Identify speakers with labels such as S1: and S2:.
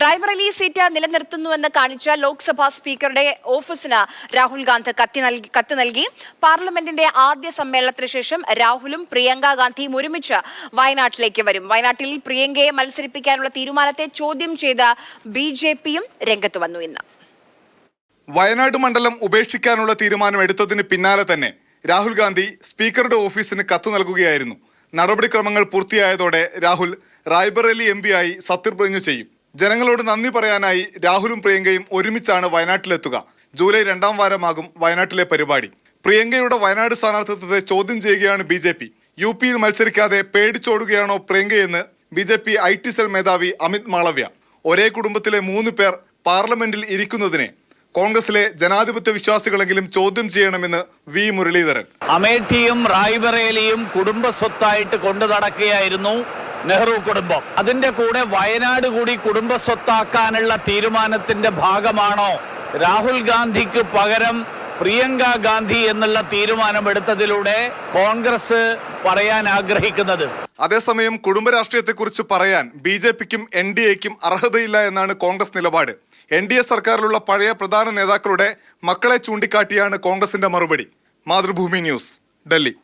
S1: Raebareli seat നിലനിർത്തുന്നുവെന്ന് കാണിച്ച ലോക്സഭാ സ്പീക്കറുടെ ഓഫീസിന് രാഹുൽ ഗാന്ധി കത്ത് നൽകി. പാർലമെന്റിന്റെ ആദ്യ സമ്മേളനത്തിന് ശേഷം രാഹുലും പ്രിയങ്ക ഗാന്ധിയും ഒരുമിച്ച് വയനാട്ടിലേക്ക് വരും. വയനാട്ടിൽ പ്രിയങ്കയെ മത്സരിപ്പിക്കാനുള്ള തീരുമാനത്തെ ചോദ്യം ചെയ്ത് BJPയും രംഗത്ത് വന്നു. ഇന്ന്
S2: വയനാട് മണ്ഡലം ഉപേക്ഷിക്കാനുള്ള തീരുമാനം എടുത്തതിന് പിന്നാലെ തന്നെ രാഹുൽ ഗാന്ധി സ്പീക്കറുടെ ഓഫീസിന് കത്ത് നൽകുകയായിരുന്നു. നടപടിക്രമങ്ങൾ പൂർത്തിയായതോടെ രാഹുൽ റായ്ബറേലി MP ആയി സത്യപ്രതിജ്ഞ ചെയ്യും. ജനങ്ങളോട് നന്ദി പറയാനായി രാഹുലും പ്രിയങ്കയും ഒരുമിച്ചാണ് വയനാട്ടിലെത്തുക. ജൂലൈ 2ാം വാരമാകും വയനാട്ടിലെ പരിപാടി. പ്രിയങ്കയുടെ വയനാട് സ്ഥാനാർത്ഥിത്വത്തെ ചോദ്യം ചെയ്യുകയാണ് BJP. UPയിൽ മത്സരിക്കാതെ പേടിച്ചോടുകയാണോ പ്രിയങ്കയെന്ന് BJP IT സെൽ മേധാവി അമിത് മാളവ്യ. ഒരേ കുടുംബത്തിലെ 3 പേർ പാർലമെന്റിൽ ഇരിക്കുന്നതിനെ കോൺഗ്രസിലെ ജനാധിപത്യ വിശ്വാസികളെങ്കിലും ചോദ്യം ചെയ്യണമെന്ന് V മുരളീധരൻ.
S3: അമേഠിയും റായ്ബറേലിയും കുടുംബ സ്വത്തായിട്ട് കൊണ്ടു നടക്കുകയായിരുന്നു നെഹ്റു കുടുംബം. അതിന്റെ കൂടെ വയനാട് കൂടി കുടുംബ സ്വത്താക്കാനുള്ള തീരുമാനത്തിന്റെ ഭാഗമാണോ രാഹുൽ ഗാന്ധിക്ക് പകരം പ്രിയങ്ക ഗാന്ധി എന്നുള്ള തീരുമാനമെടുത്തതിലൂടെ കോൺഗ്രസ് പറയാൻ ആഗ്രഹിക്കുന്നത്?
S2: അതേസമയം കുടുംബ രാഷ്ട്രീയത്തെക്കുറിച്ച് പറയാൻ BJPക്കും NDAക്കും അർഹതയില്ല എന്നാണ് കോൺഗ്രസ് നിലപാട്. NDA സർക്കാരിലുള്ള പഴയ പ്രധാന നേതാക്കളുടെ മക്കളെ ചൂണ്ടിക്കാട്ടിയാണ് കോൺഗ്രസിന്റെ മറുപടി. മാതൃഭൂമി ന്യൂസ്, ഡൽഹി.